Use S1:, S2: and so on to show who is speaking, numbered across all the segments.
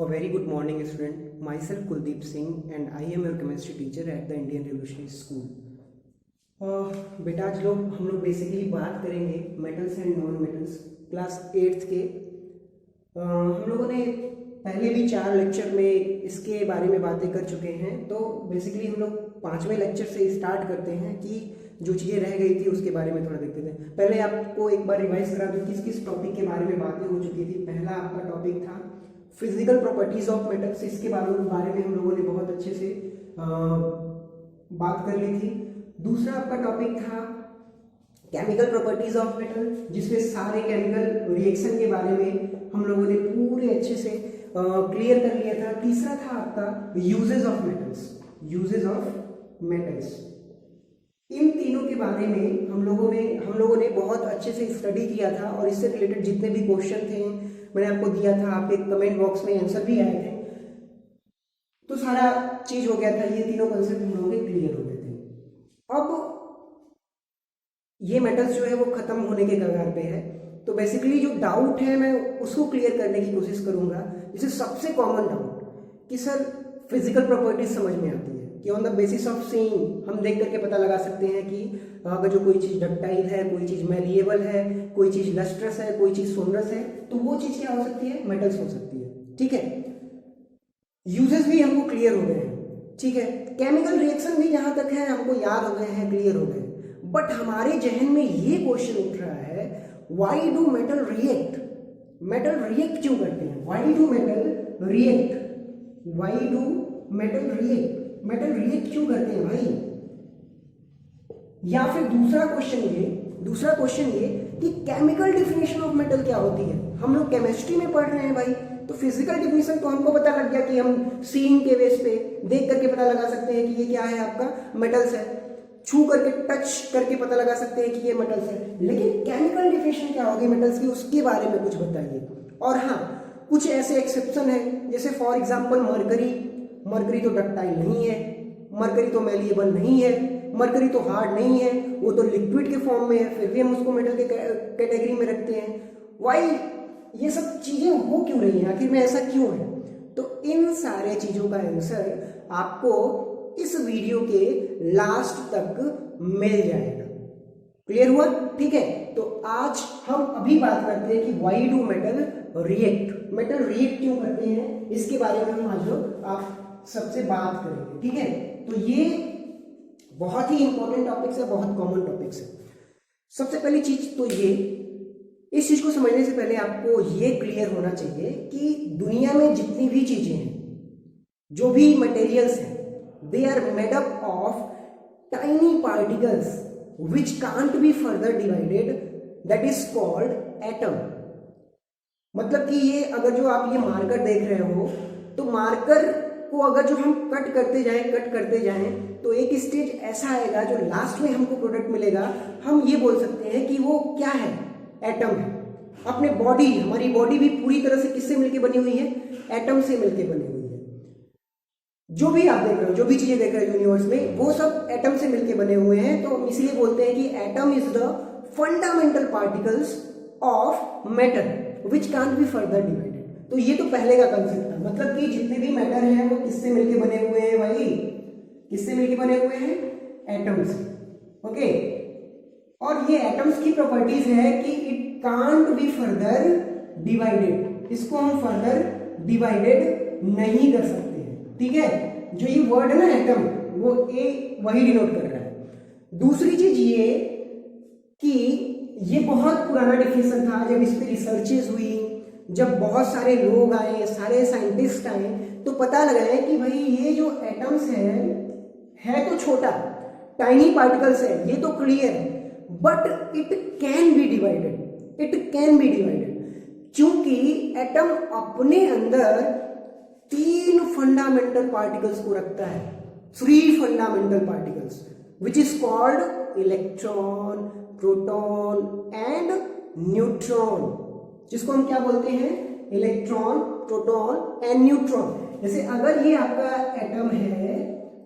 S1: A very good morning, student. Myself Kuldeep Singh, and I am your chemistry teacher at the Indian Revolutionary School. बेटा आज हम लोग basically बात करेंगे metals and non metals class 8th के। हम लोगों ने पहले भी 4 लेक्चर में इसके बारे में बातें कर चुके हैं, तो बेसिकली हम लोग 5वें लेक्चर से स्टार्ट करते हैं कि जो चीज़ें रह गई थी उसके बारे में थोड़ा देखते थे। पहले आपको एक बार रिवाइज करा दूँ किस किस टॉपिक के बारे में बातें हो चुकी थी। पहला आपका टॉपिक था फिजिकल प्रॉपर्टीज ऑफ मेटल्स, इसके बारे में हम लोगों ने बहुत अच्छे से बात कर ली थी। दूसरा आपका टॉपिक था केमिकल प्रॉपर्टीज ऑफ मेटल, जिसमें सारे केमिकल रिएक्शन के बारे में हम लोगों ने पूरे अच्छे से क्लियर कर लिया था। तीसरा था आपका यूजेस ऑफ मेटल्स। इन तीनों के बारे में हम लोगों ने बहुत अच्छे से स्टडी किया था, और इससे रिलेटेड जितने भी क्वेश्चन थे मैंने आपको दिया था, आपके कमेंट बॉक्स में आंसर भी आए थे, तो सारा चीज हो गया था। ये तीनों कंसेप्ट हम लोगों के क्लियर हो गए थे। अब ये मेटल्स जो है वो खत्म होने के कगार पे है, तो बेसिकली जो डाउट है मैं उसको क्लियर करने की कोशिश करूंगा। जैसे सबसे कॉमन डाउट कि सर फिजिकल प्रॉपर्टीज समझ में आती है कि on the basis of seeing हम देख करके पता लगा सकते हैं कि अगर जो कोई चीज़ डक्टाइल है, कोई चीज़ मैलिएबल है, कोई चीज़ लस्ट्रस है, कोई चीज़ सोनरस है, तो वो चीज़ क्या हो सकती है? मेटल्स हो सकती है। ठीक है, यूजेस भी हमको क्लियर हो गए हैं। ठीक है, केमिकल रिएक्शन भी जहां तक है हमको याद हो गए हैं, क्लियर हो गए। बट हमारे जहन में ये क्वेश्चन उठ रहा है, why do metal react? Metal react क्यों करते हैं? Why do metal react? Metal react क्यों करते हैं भाई? या फिर दूसरा क्वेश्चन ये कि केमिकल डिफिनेशन ऑफ मेटल क्या होती है? हम लोग केमिस्ट्री में पढ़ रहे हैं भाई, तो फिजिकल डिफिनेशन तो हमको पता लग गया कि हम सीइंग के बेस पे देख करके पता लगा सकते हैं कि ये क्या है, आपका मेटल्स है। छू करके, टच करके पता लगा सकते हैं कि ये मेटल्स है। लेकिन केमिकल डिफिनेशन क्या होगी मेटल्स की, उसके बारे में कुछ बताइए। और हाँ, कुछ ऐसे एक्सेप्शन है, जैसे फॉर एग्जांपल मरकरी तो डक्टाइल नहीं है, मरकरी तो मैलिएबल नहीं है, मरकरी तो हार्ड नहीं है, वो तो लिक्विड के फॉर्म में है, फिर भी हम उसको मेटल के कैटेगरी में रखते हैं। वाई ये सब चीजें हो क्यों रही हैं, आखिर में ऐसा क्यों है? तो इन सारे चीजों का आंसर आपको इस वीडियो के लास्ट तक मिल जाएगा। क्लियर हुआ? ठीक है, तो आज हम अभी बात करते हैं कि व्हाई डू मेटल रिएक्ट क्यों करते हैं, इसके बारे में हम आज लोग आप सबसे बात करेंगे। ठीक है, तो ये बहुत ही इंपॉर्टेंट टॉपिक्स है, बहुत कॉमन टॉपिक्स है। सबसे पहली चीज तो ये, इस चीज को समझने से पहले आपको ये क्लियर होना चाहिए कि दुनिया में जितनी भी चीजें हैं, जो भी मटेरियल्स हैं, they are made up of tiny particles which can't be further divided, that is called atom। मतलब कि ये अगर जो आप ये मार्कर देख रहे हो, तो मार्कर को अगर जो हम कट करते जाएं तो एक स्टेज ऐसा आएगा जो लास्ट में हमको प्रोडक्ट मिलेगा, हम ये बोल सकते हैं कि वो क्या है? एटम है। हमारी बॉडी भी पूरी तरह से किससे मिलके बनी हुई है? एटम से मिलके बनी हुई है। जो भी आप देख रहे हो, जो भी चीजें देख रहे हो यूनिवर्स में, वो सब एटम से मिलके बने हुए हैं। तो हम इसलिए बोलते हैं कि atom is the fundamental particles of matter which can't be further divided. तो ये तो पहले का कंसेप्ट था, मतलब कि जितने भी मैटर हैं वो किससे मिलके बने हुए हैं भाई? किससे मिलके बने हुए हैं? एटम से। ओके, और ये एटम्स की प्रॉपर्टीज है कि it can't be further divided. इसको हम फर्दर डिवाइडेड नहीं कर सकते। ठीक है, जो ये वर्ड है ना एटम, वो वही डिनोट कर रहा है। दूसरी चीज ये कि ये बहुत पुराना डेफिनेशन था। जब इस पे रिसर्चेस हुई, जब बहुत सारे लोग आए, सारे साइंटिस्ट आए, तो पता लगा है कि भाई ये जो एटम्स है तो छोटा, टाइनी पार्टिकल्स है, ये तो क्लियर है, but it can be divided. क्योंकि एटम अपने अंदर 3 फंडामेंटल पार्टिकल्स को रखता है, 3 fundamental particles, which is called electron, proton and neutron, जिसको हम क्या बोलते हैं? Electron, proton and neutron. जैसे अगर ये आपका एटम है,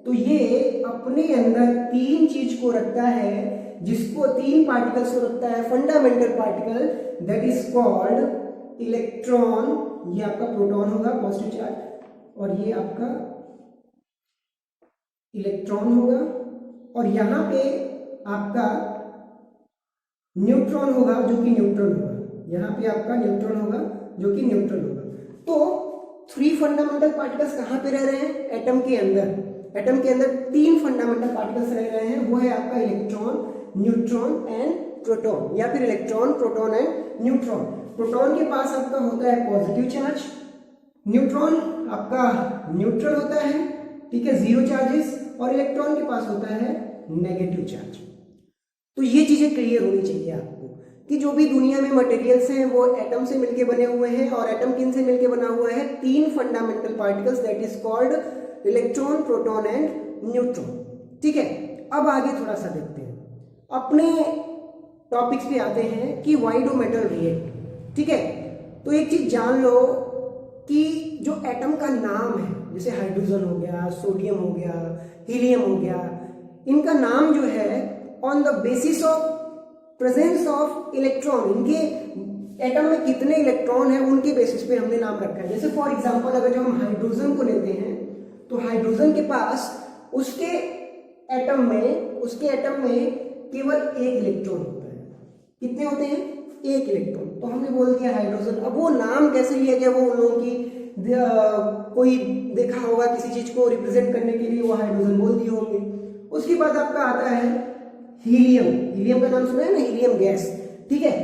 S1: तो ये अपने अंदर 3 चीज को रखता है, जिसको 3 पार्टिकल्स को रखता है fundamental particle, that is called electron, ये आपका प्रोटॉन होगा पॉजिटिव चार्ज, और ये आपका इलेक्ट्रॉन होगा, और यहाँ पे आपका न्यूट्रॉन होगा जो कि न्यूट्रल होगा। यहाँ पे आपका न्यूट्रॉन होगा जो कि न्यूट्रल होगा। तो 3 फंडामेंटल पार्टिकल्स कहाँ पे रह रहे हैं? एटम के अंदर। एटम के अंदर 3 फंडामेंटल पार्टिकल्स रह रहे हैं, वो है आपका इलेक्ट्रॉन, न्यूट्रॉन एंड प्रोटॉन, या फिर electron, proton and neutron. Proton के पास आपका होता है पॉजिटिव चार्ज, न्यूट्रॉन आपका न्यूट्रल होता है, ठीक है, 0 चार्जेस, और इलेक्ट्रॉन के पास होता है नेगेटिव चार्ज। तो ये चीजें क्लियर होनी चाहिए आपको कि जो भी दुनिया में मटेरियल्स हैं वो एटम से मिलके बने हुए हैं, और एटम किन से मिलके बना हुआ है? 3 fundamental particles, that is called electron, proton and neutron. ठीक है, अब आगे थोड़ा सा देखते हैं, अपने टॉपिक्स पे आते हैं कि व्हाई डू मेटल रिएक्ट। ठीक है, तो एक चीज जान लो कि जो एटम का नाम है, जैसे हाइड्रोजन हो गया, सोडियम हो गया, हीलियम हो गया, इनका नाम जो है on the basis of presence of electron, इनके एटम में कितने इलेक्ट्रॉन है उनके बेसिस पे हमने नाम रखा है। जैसे फॉर एग्जांपल अगर जो हम हाइड्रोजन को लेते हैं तो हाइड्रोजन के पास उसके एटम में केवल 1 इलेक्ट्रॉन होता है। कितने होते हैं? 1 इलेक्ट्रॉन। तो हमने बोल दिया हाइड्रोजन। अब वो नाम कैसे लिया गया, वो उन लोगों की कोई देखा होगा किसी चीज को रिप्रेजेंट करने के लिए वो हाइड्रोजन बोल दिए होंगे। उसके बाद आपका आता है हीलियम। हीलियम का नाम सुना है ना, हीलियम गैस। ठीक है,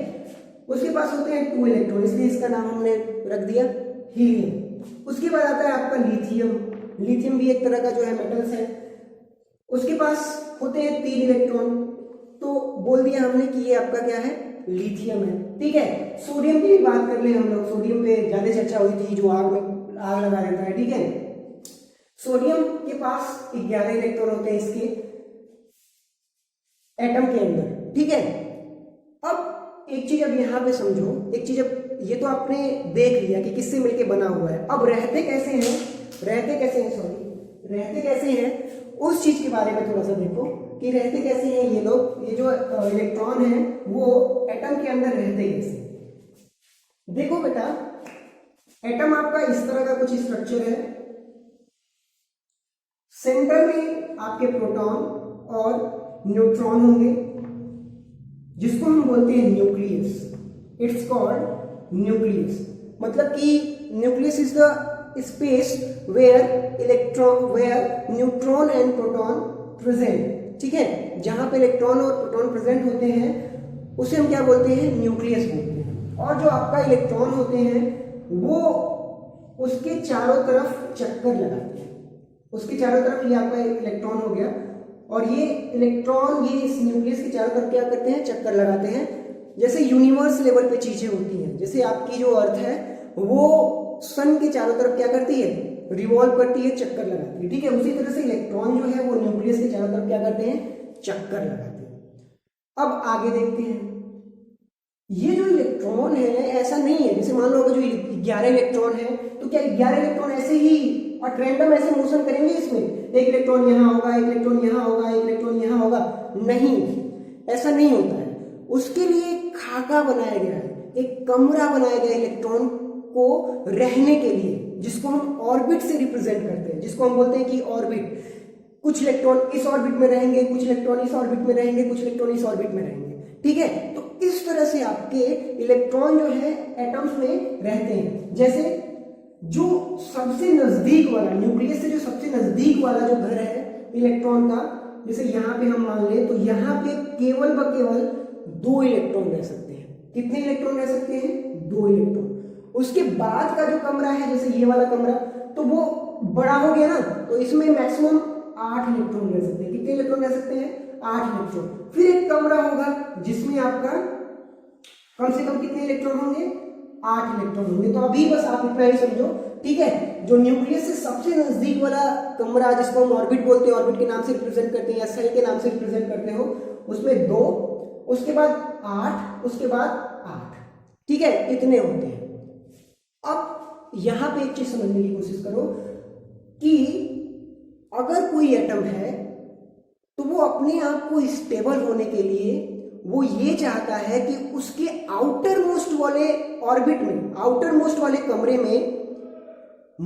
S1: उसके पास होते हैं 2 इलेक्ट्रॉन, इसलिए इसका नाम हमने रख दिया हीलियम। उसके बाद आता है आपका लिथियम। लिथियम भी एक तरह का जो है मेटल्स है, उसके पास होते हैं 3 इलेक्ट्रॉन, तो बोल दिया हमने कि ये आपका क्या है? लिथियम है। ठीक है, सोडियम की भी बात कर ले हम लोग, सोडियम पे ज्यादा चर्चा हुई थी, जो आग लगा देता है। ठीक है, सोडियम के पास 11 इलेक्ट्रॉन होते हैं इसके एटम के अंदर। ठीक है, अब एक चीज अब यहां पे समझो, एक चीज अब ये तो आपने देख लिया कि किससे मिलके बना हुआ है। अब रहते कैसे हैं उस चीज के बारे में थोड़ा सा देखो कि रहते कैसे हैं ये लोग, ये जो इलेक्ट्रॉन है वो एटम के अंदर रहते कैसे। देखो बेटा, एटम आपका इस तरह का कुछ स्ट्रक्चर है, सेंटर में आपके प्रोटॉन और न्यूट्रॉन होंगे, जिसको हम बोलते हैं न्यूक्लियस। It's called nucleus. मतलब कि nucleus is the space where neutron and proton present. ठीक है, जहां पे इलेक्ट्रॉन और प्रोटॉन प्रेजेंट होते हैं उसे हम क्या बोलते हैं? न्यूक्लियस बोलते हैं। और जो आपका इलेक्ट्रॉन होते हैं वो उसके चारों तरफ चक्कर लगाते हैं। उसके चारों तरफ ये आपका इलेक्ट्रॉन हो गया, और ये इलेक्ट्रॉन ये इस न्यूक्लियस के चारों तरफ क्या करते हैं? चक्कर लगाते हैं। जैसे यूनिवर्स लेवल पे चीजें होती हैं, जैसे आपकी जो अर्थ है वो सन के चारों तरफ क्या करती है? रिवॉल्व करती है, चक्कर लगाती है। ठीक है, उसी तरह से इलेक्ट्रॉन जो है वो न्यूक्लियस के चारों तरफ क्या करते हैं? चक्कर लगाते हैं। अब आगे देखते हैं, ये जो इलेक्ट्रॉन है ऐसा नहीं है, जैसे मान लो अगर जो 11 इलेक्ट्रॉन है तो क्या 11 इलेक्ट्रॉन ऐसे ही और रैंडम ऐसे मोशन करेंगे? इसमें एक इलेक्ट्रॉन यहाँ होगा, एक इलेक्ट्रॉन यहाँ होगा, एक इलेक्ट्रॉन यहाँ होगा? नहीं, ऐसा नहीं होता है। उसके लिए एक खाका बनाया गया है, एक कमरा बनाया गया है इलेक्ट्रॉन को रहने के लिए, जिसको हम ऑर्बिट से रिप्रेजेंट करते हैं, जिसको हम बोलते हैं कि ऑर्बिट। कुछ इलेक्ट्रॉन इस ऑर्बिट में रहेंगे, कुछ इलेक्ट्रॉन इस ऑर्बिट में रहेंगे, कुछ इलेक्ट्रॉन इस ऑर्बिट में रहेंगे। ठीक है, तो इस तरह से आपके इलेक्ट्रॉन जो है एटम्स में रहते हैं। जैसे जो सबसे नजदीक वाला, न्यूक्लियस से जो सबसे नजदीक वाला जो घर है इलेक्ट्रॉन का, जैसे यहाँ पे हम मान ले तो यहाँ पे केवल व केवल 2 इलेक्ट्रॉन रह सकते हैं। कितने इलेक्ट्रॉन रह सकते हैं? 2 इलेक्ट्रॉन। उसके बाद का जो कमरा है, जैसे ये वाला कमरा, तो वो बड़ा हो गया ना, तो इसमें मैक्सिमम 8 इलेक्ट्रॉन रह सकते हैं। कितने इलेक्ट्रॉन रह सकते हैं? 8 इलेक्ट्रॉन। फिर एक कमरा होगा जिसमें आपका कम से कम कितने इलेक्ट्रॉन होंगे? 8 इलेक्ट्रॉन होंगे। तो अभी बस आप इतना ही समझो। ठीक है, जो न्यूक्लियस से सबसे नजदीक वाला कमरा, जिसको हम ऑर्बिट बोलते हैं, ऑर्बिट के नाम से रिप्रेजेंट करते हैं या सेल के नाम से रिप्रेजेंट करते हो, उसमें 2, उसके बाद 8, उसके बाद 8। ठीक है, इतने होते हैं। अब यहां पे एक चीज समझने की कोशिश करो कि अगर कोई एटम है तो वो अपने आप को स्टेबल होने के लिए वो ये चाहता है कि उसके आउटर मोस्ट वाले ऑर्बिट में, आउटर मोस्ट वाले कमरे में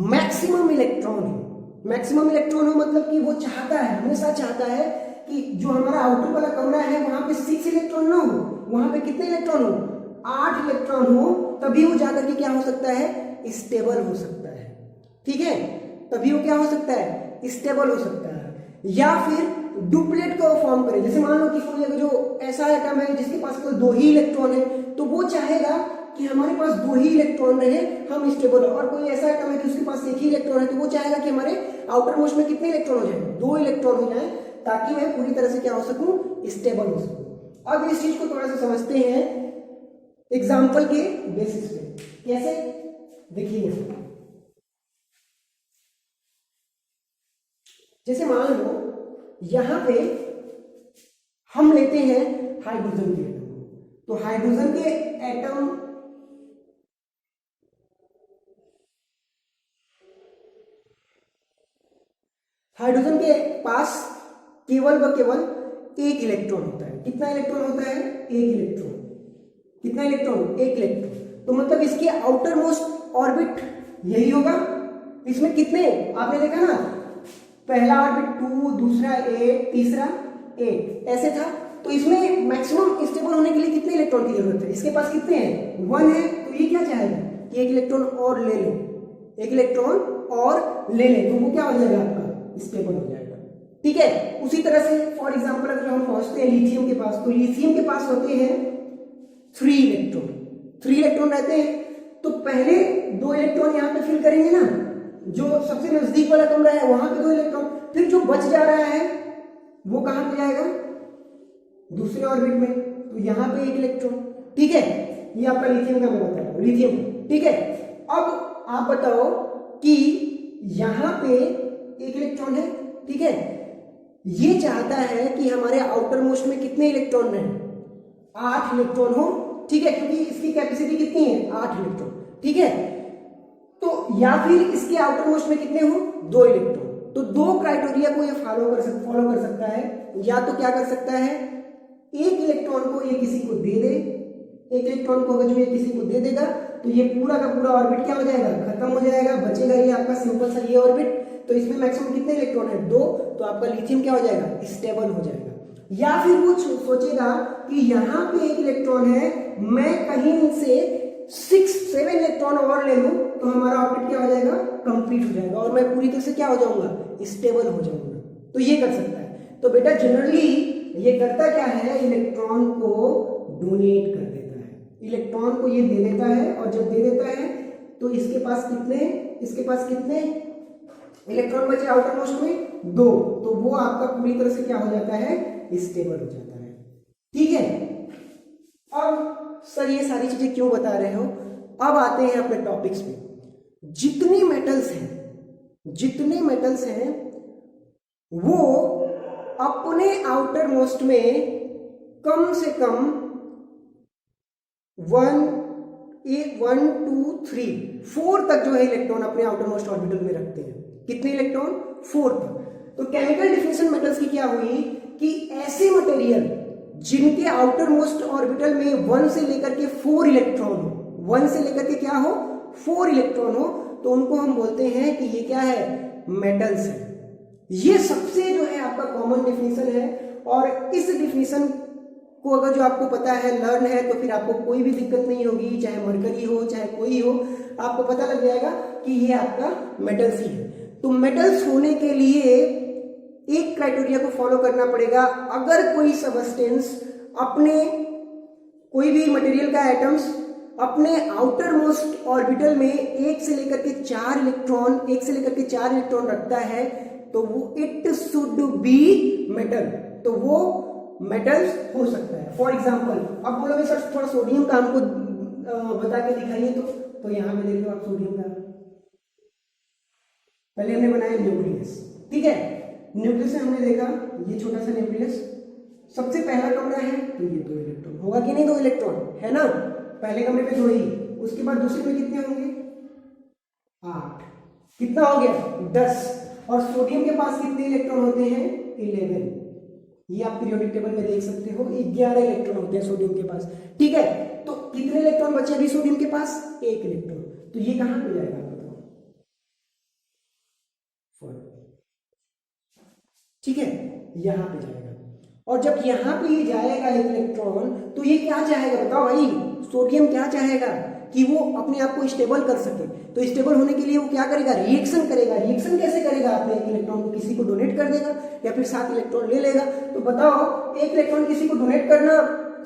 S1: मैक्सिमम इलेक्ट्रॉन हो। मैक्सिमम इलेक्ट्रॉन हो मतलब कि वो चाहता है, हमेशा चाहता है कि जो हमारा आउटर वाला कमरा है वहां पे 6 इलेक्ट्रॉन ना हो, वहां पे कितने इलेक्ट्रॉन हो, 8 इलेक्ट्रॉन हो, तभी वो जाकर के क्या हो सकता है, स्टेबल हो सकता है। ठीक है, तभी वो क्या हो सकता है, स्टेबल हो सकता है। या फिर डुप्लेट का फॉर्म करे, जैसे मान लो कि कोई जो ऐसा एटम है जिसके पास कोई 2 ही इलेक्ट्रॉन है, तो वो चाहेगा कि हमारे पास 2 ही इलेक्ट्रॉन रहे, हम स्टेबल हो। और कोई ऐसा एटम है कि उसके पास 1 ही इलेक्ट्रॉन है, तो वो चाहेगा कि हमारे आउटर मोस्ट में कितने इलेक्ट्रॉन हो जाए, 2 इलेक्ट्रॉन हो जाए, ताकि मैं पूरी तरह से क्या हो सकूं, स्टेबल हो सकूं। अब इस चीज को थोड़ा सा समझते हैं एग्जाम्पल के बेसिस पे। कैसे, देखिए, जैसे मान लो यहां पे हम लेते हैं हाइड्रोजन के एटम, तो हाइड्रोजन के एटम हाइड्रोजन के पास केवल व केवल 1 इलेक्ट्रॉन होता है। कितना इलेक्ट्रॉन होता है, 1 इलेक्ट्रॉन। कितना इलेक्ट्रॉन, 1 इलेक्ट्रॉन। तो मतलब इसके आउटर मोस्ट ऑर्बिट यही होगा। इसमें कितने, आपने देखा ना, पहला ऑर्बिट 2, दूसरा 8, तीसरा 8, ऐसे था। तो इसमें मैक्सिमम स्टेबल होने के लिए कितने इलेक्ट्रॉन की जरूरत है, इसके पास कितने हैं, 1 है। तो ये क्या चाहेगा कि 1 इलेक्ट्रॉन और ले लो, 1 इलेक्ट्रॉन और ले ले, तो वो क्या हो जाएगा, आपका स्टेबल हो जाएगा। ठीक है, उसी तरह से फॉर एग्जांपल अगर हम पहुंचते हैं लिथियम के पास, तो लिथियम के पास होते हैं 3 इलेक्ट्रॉन। 3 इलेक्ट्रॉन रहते हैं, तो पहले 2 इलेक्ट्रॉन यहाँ पे फिल करेंगे ना, जो सबसे नजदीक वाला कमरा है वहां पे 2 इलेक्ट्रॉन, फिर जो बच जा रहा है वो कहां पे जाएगा, दूसरे ऑर्बिट में, तो यहां पे 1 इलेक्ट्रॉन। ठीक है, ये आपका लिथियम का मैं बता रहा हूं, लिथियम। ठीक है, अब आप बताओ कि यहां पे 1 इलेक्ट्रॉन है। ठीक है, ये चाहता है कि हमारे आउटर मोस्ट में कितने इलेक्ट्रॉन रहे, 8 इलेक्ट्रॉन हो। ठीक है, क्योंकि इसकी कैपेसिटी कितनी है, 8 इलेक्ट्रॉन। ठीक है, तो या फिर इसके आउटर मोस्ट में कितने हो, 2 इलेक्ट्रॉन। तो 2 क्राइटेरिया को ये फॉलो कर सकता है। या तो क्या कर सकता है, 1 इलेक्ट्रॉन को ये किसी को दे दे, 1 इलेक्ट्रॉन को अगर जो ये किसी को दे देगा तो ये पूरा का पूरा ऑर्बिट क्या हो जाएगा, खत्म हो जाएगा, बचेगा ये आपका सिंपल सा ये ऑर्बिट। तो इसमें मैक्सिमम कितने इलेक्ट्रॉन है, 2, तो आपका लिथियम क्या हो जाएगा, स्टेबल हो जाएगा। या फिर वो सोचेगा कि यहाँ पे 1 इलेक्ट्रॉन है, मैं कहीं से 6-7 इलेक्ट्रॉन और ले लूं, तो हमारा ऑर्बिट क्या हो जाएगा, कंप्लीट हो जाएगा, और मैं पूरी तरह से क्या हो जाऊंगा, स्टेबल हो जाऊंगा। तो ये कर सकता है। तो बेटा जनरली ये करता क्या है, इलेक्ट्रॉन को डोनेट कर देता है, इलेक्ट्रॉन को ये दे देता है। और जब दे देता है तो इसके पास कितने इलेक्ट्रॉन बचे आउटर मोस्ट में, 2, तो वो आपका पूरी तरह से क्या हो जाता है, स्टेबल हो जाता है। ठीक है, अब सर ये सारी चीजें क्यों बता रहे हो, अब आते हैं अपने टॉपिक्स पे। जितने मेटल्स हैं वो अपने आउटर मोस्ट में कम से कम 1, 2, 3, 4 तक जो है इलेक्ट्रॉन अपने आउटर मोस्ट ऑर्बिटल में रखते हैं। कितने इलेक्ट्रॉन, 4 तक। तो केमिकल डिफिनेशन मेटल्स की क्या हुई कि ऐसे मटेरियल जिनके आउटर मोस्ट ऑर्बिटल में 1 से लेकर के 4 इलेक्ट्रॉन हो, 1 से लेकर के क्या हो, 4 इलेक्ट्रॉन हो, तो उनको हम बोलते हैं कि ये क्या है, मेटल्स है। ये सबसे जो है आपका कॉमन डिफिनेशन है। और इस डिफिनेशन को अगर जो आपको पता है, लर्न है, तो फिर आपको कोई भी दिक्कत नहीं होगी, चाहे मरकरी हो चाहे कोई हो, आपको पता लग जाएगा कि ये आपका मेटल्स ही है। तो मेटल्स होने के लिए एक क्राइटेरिया को फॉलो करना पड़ेगा। अगर कोई सबस्टेंस अपने, कोई भी मटेरियल का एटम्स अपने आउटर मोस्ट ऑर्बिटल में 1 से लेकर के 4 इलेक्ट्रॉन रखता है, तो वो इट शुड बी मेटल, तो वो मेटल्स हो सकता है। फॉर एग्जाम्पल, अब बोलोगे सर थोड़ा सोडियम का हमको बता के दिखाइए, तो यहां पे देख लो आप सोडियम का। पहले हमने बनाया न्यूक्लियस। ठीक है, न्यूक्लियस से हमने देखा ये छोटा सा न्यूक्लियस, सबसे पहला कमरा है, तो ये 2 इलेक्ट्रॉन होगा कि नहीं, 2 इलेक्ट्रॉन है ना, पहले कमरे पे 2 ही। उसके बाद दूसरे में कितने होंगे, 8, कितना हो गया, 10। और सोडियम के पास कितने इलेक्ट्रॉन होते हैं, 11। ये आप पीरियोडिक टेबल में देख सकते हो, 11 इलेक्ट्रॉन होते हैं सोडियम के पास। ठीक है, तो कितने इलेक्ट्रॉन बचे अभी सोडियम के पास? 1 इलेक्ट्रॉन। तो ये कहां पे जाएगा आप बताओ? ठीक है, यहां पे जाएगा। और जब यहां पे ये जाएगा एक इलेक्ट्रॉन, तो ये क्या चाहेगा बताओ भाई? सोडियम क्या चाहेगा कि वो अपने आप को स्टेबल कर सके। तो स्टेबल होने के लिए वो क्या करेगा? रिएक्शन करेगा। रिएक्शन कैसे करेगा? अपने एक इलेक्ट्रॉन को किसी को डोनेट कर देगा या फिर 7 इलेक्ट्रॉन ले लेगा। तो बताओ, एक इलेक्ट्रॉन किसी को डोनेट करना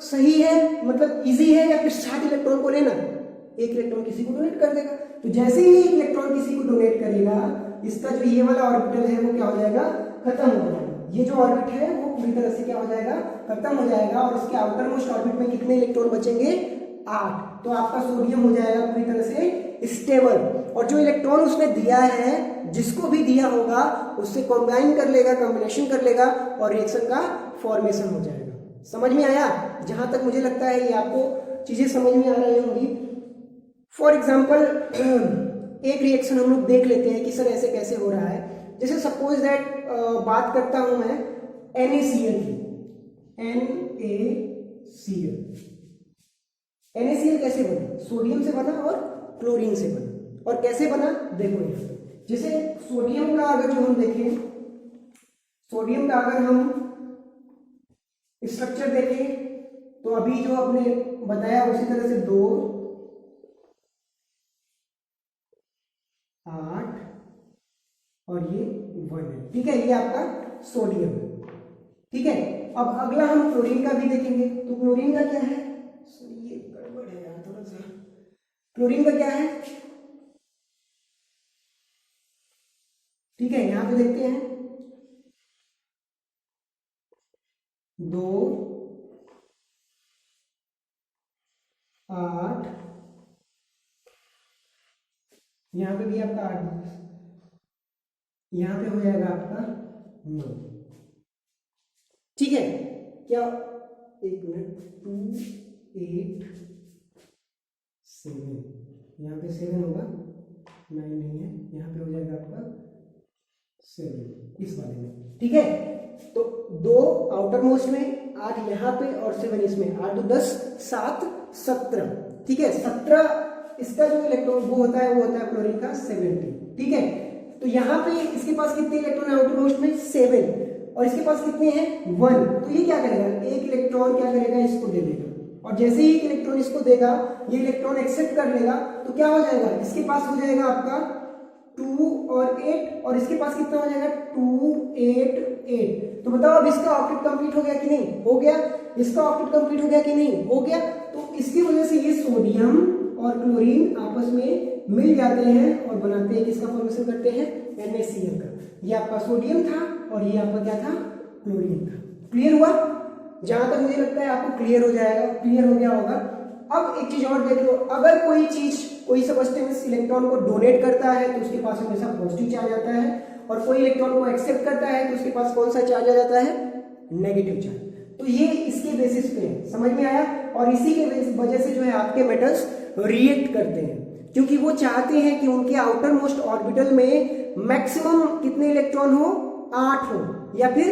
S1: सही है, मतलब इजी है, या फिर 7 इलेक्ट्रॉन को लेना? एक इलेक्ट्रॉन किसी को डोनेट कर देगा। तो जैसे ही एक इलेक्ट्रॉन किसी को डोनेट करेगा, इसका जो ये वाला ऑर्बिटल है वो क्या हो जाएगा? खत्म हो जाएगा। ये जो ऑर्बिट है वो पूरी तरह से क्या हो जाएगा? खत्म हो जाएगा। और इसके आउटर मोस्ट ऑर्बिट में कितने इलेक्ट्रॉन बचेंगे? 8। तो आपका सोडियम हो जाएगा पूरी तरह से स्टेबल। और जो इलेक्ट्रॉन उसने दिया है, जिसको भी दिया होगा, उससे कॉम्बाइन कर लेगा, कॉम्बिनेशन कर लेगा और रिएक्शन का फॉर्मेशन हो जाएगा। समझ में आया? जहां तक मुझे लगता है ये आपको चीजें समझ में आ रही होंगी। फॉर एग्जाम्पल एक रिएक्शन हम लोग देख लेते हैं कि सर ऐसे कैसे हो रहा है। जैसे सपोज दैट बात करता हूं मैं NaCl की। NaCl कैसे बना? सोडियम से बना और क्लोरीन से बना। और कैसे बना देखो यहाँ, जैसे सोडियम का अगर जो हम देखें, सोडियम का अगर हम स्ट्रक्चर देखें, तो अभी जो आपने बताया उसी तरह से 2 8 और ये 1 है। ठीक है, ये आपका सोडियम है। ठीक है, अब अगला हम क्लोरीन का भी देखेंगे। तो क्लोरीन का क्या है? ये गड़बड़ है यार थोड़ा सा। क्लोरीन का क्या है? ठीक है, यहां पे देखते हैं 2 8, यहां पे भी आपका 8, यहां पे हो जाएगा आपका 9। ठीक है, क्या? एक मिनट, 2 8 7, यहाँ पे 7 होगा, 9 नहीं है, यहाँ पे हो जाएगा आपका 7 इस वाले में। ठीक है, तो 2 आउटर मोस्ट में, 8 यहाँ पे और 7 इसमें। 8 2 10 7 17। ठीक है, 17 इसका जो इलेक्ट्रॉन वो होता है क्लोरीन का 70। ठीक है, तो यहाँ पे इसके पास कितने इलेक्ट्रॉन है आउटर मोस्ट में? 7। और इसके पास कितने हैं? 1। तो ये क्या करेगा? एक इलेक्ट्रॉन क्या करेगा? इसको दे देगा। और जैसे ही एक इलेक्ट्रॉन इसको देगा, ये इलेक्ट्रॉन एक्सेप्ट कर लेगा, तो क्या हो जाएगा? इसके पास हो जाएगा आपका 2 और 8, और इसके पास कितना हो जाएगा? 2 8 8। तो बताओ अब इसका ऑक्टेट कंप्लीट हो गया कि नहीं? हो गया। इसका ऑक्टेट कंप्लीट हो गया कि नहीं? हो गया। तो इसकी वजह से ये सोडियम और क्लोरीन आपस में मिल जाते हैं और बनाते हैं, किसका फॉर्मेशन करते हैं? NaCl का। ये आपका सोडियम था और ये आपका क्या था? क्लोरीन था। क्लियर हुआ? जहां तक मुझे लगता है आपको क्लियर हो जाएगा, क्लियर हो गया होगा। अब एक चीज और देख लो, अगर कोई चीज, कोई सब्सटेंस इलेक्ट्रॉन को डोनेट करता है तो उसके पास हमेशा पॉजिटिव चार्ज आता है, और कोई इलेक्ट्रॉन को एक्सेप्ट करता है तो उसके पास कौन सा चार्ज आ जाता है? Negative charge. तो ये इसके बेसिस पे है, समझ में आया? और इसी के वजह से जो है आपके मेटल्स रिएक्ट करते हैं, क्योंकि वो चाहते हैं कि उनके आउटर मोस्ट ऑर्बिटल में मैक्सिमम कितने इलेक्ट्रॉन हो? 8 हो या फिर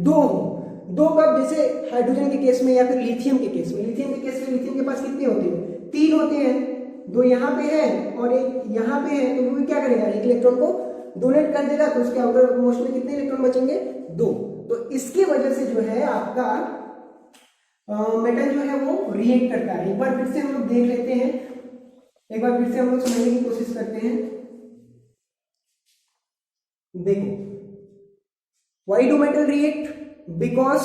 S1: 2 हो। 2 कब? जैसे हाइड्रोजन के केस में या फिर लिथियम के केस में। लिथियम के केस में लिथियम के पास कितने होते हैं? 3 होते हैं। 2 यहाँ पे है और 1 यहाँ पे है, तो वो क्या करेगा? एक इलेक्ट्रॉन को डोनेट कर देगा, तो उसके आउटर मोस्ट में कितने इलेक्ट्रॉन बचेंगे? 2। तो इसकी वजह से जो है आपका मेटल जो है वो रिएक्ट करता है। एक बार फिर से हम लोग देख लेते हैं, एक बार फिर से हम लोग समझने की कोशिश करते हैं। देखो, why do metal react? Because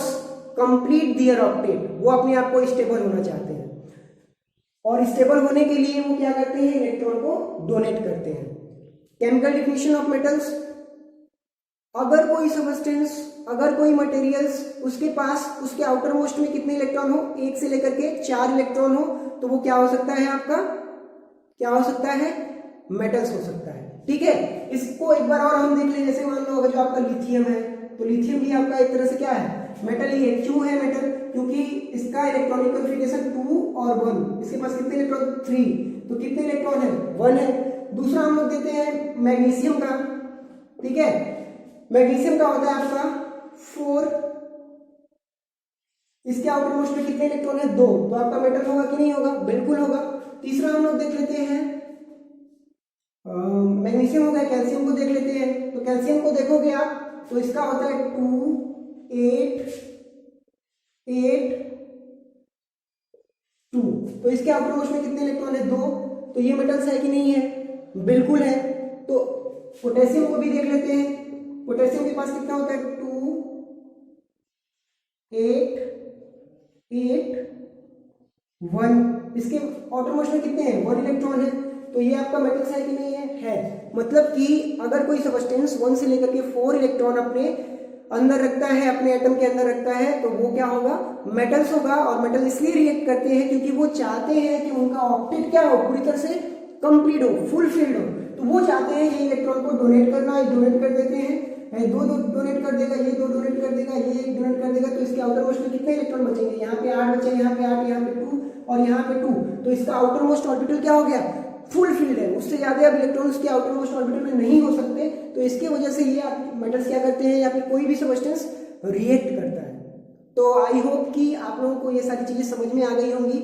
S1: complete their octet. वो अपने आप को स्टेबल होना चाहते हैं, और स्टेबल होने के लिए वो क्या करते हैं? इलेक्ट्रॉन को डोनेट करते हैं। केमिकल डिफिनेशन ऑफ मेटल्स, अगर कोई सब्सटेंस, अगर कोई मटेरियल्स, उसके पास उसके आउटर मोस्ट में कितने इलेक्ट्रॉन हो? 1 से लेकर के 4 इलेक्ट्रॉन हो, तो वो क्या हो सकता है? आपका क्या हो सकता है? मेटल्स हो सकता है। ठीक है, इसको एक बार और हम देख लें। जैसे मान लो अगर जो आपका लिथियम है, तो लिथियम भी आपका एक तरह से क्या है? मेटल ही है। क्यों है मेटल? क्योंकि इसका इलेक्ट्रॉनिक कॉन्फ़िगरेशन 2 और 1। इसके पास कितने इलेक्ट्रॉन? 3। तो कितने इलेक्ट्रॉन है? 1 है। दूसरा हम लोग देते हैं मैग्नीशियम का। ठीक है, मैग्नीशियम का होता है आपका 4 इसके आउटर मोस्ट में कितने इलेक्ट्रॉन है? 2। तो आपका मेटल होगा कि नहीं होगा? बिल्कुल होगा। तीसरा हम लोग देख लेते हैं, मैग्नीशियम हो गया, कैल्शियम को देख लेते हैं। तो कैल्शियम को देखोगे आप तो इसका होता है 2 8 8 2। तो इसके आउटर मोस्ट में कितने इलेक्ट्रॉन है? 2। तो ये मेटल्स है कि नहीं है? बिल्कुल है। तो पोटेशियम को भी देख लेते हैं। पोटेशियम के पास कितना होता है? 2 8 8 1। इसके आउटर मोस्ट में कितने हैं? 1 इलेक्ट्रॉन है। तो ये आपका मेटल्स है कि नहीं है? है। मतलब कि अगर कोई सब्सटेंस 1 से लेकर के 4 इलेक्ट्रॉन अपने अंदर रखता है, अपने एटम के अंदर रखता है, तो वो क्या होगा? मेटल्स होगा। और मेटल इसलिए रिएक्ट करते हैं क्योंकि वो चाहते हैं कि उनका ऑक्टेट क्या हो? पूरी तरह से कंप्लीट हो, फुलफिल्ड हो। तो वो चाहते हैं ये इलेक्ट्रॉन को डोनेट करना, ये डोनेट कर देते हैं, दो डोनेट कर देगा, ये 2 डोनेट कर देगा, ये 1 डोनेट कर देगा। तो इसके आउटर मोस्ट में कितने इलेक्ट्रॉन बचेंगे? यहाँ पे 8 बचे, यहाँ पे 8, यहाँ पे 2 और यहाँ पे 2। तो इसका आउटर मोस्ट ऑर्बिटल क्या हो गया? फुल फील्ड है। उससे ज्यादा अब इलेक्ट्रॉन्स के आउटर मोस्ट ऑर्बिटल में नहीं हो सकते। तो इसके वजह से ये मेटल्स क्या करते हैं, या फिर कोई भी सब्सटेंस रिएक्ट करता है। तो आई होप कि आप लोगों को ये सारी चीजें समझ में आ गई होंगी।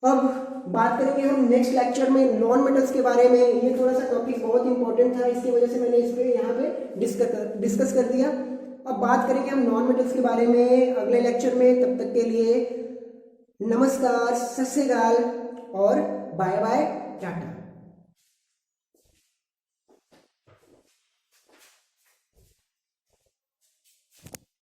S1: अब बात करेंगे हम नेक्स्ट लेक्चर में नॉन मेटल्स के बारे में। ये थोड़ा सा टॉपिक बहुत इंपॉर्टेंट था, इसकी वजह से मैंने इस पे यहाँ पे डिस्कस कर दिया। अब बात करेंगे हम नॉन मेटल्स के बारे में अगले लेक्चर में। तब तक के लिए नमस्कार, सत श्री अकाल और बाय बाय, टाटा।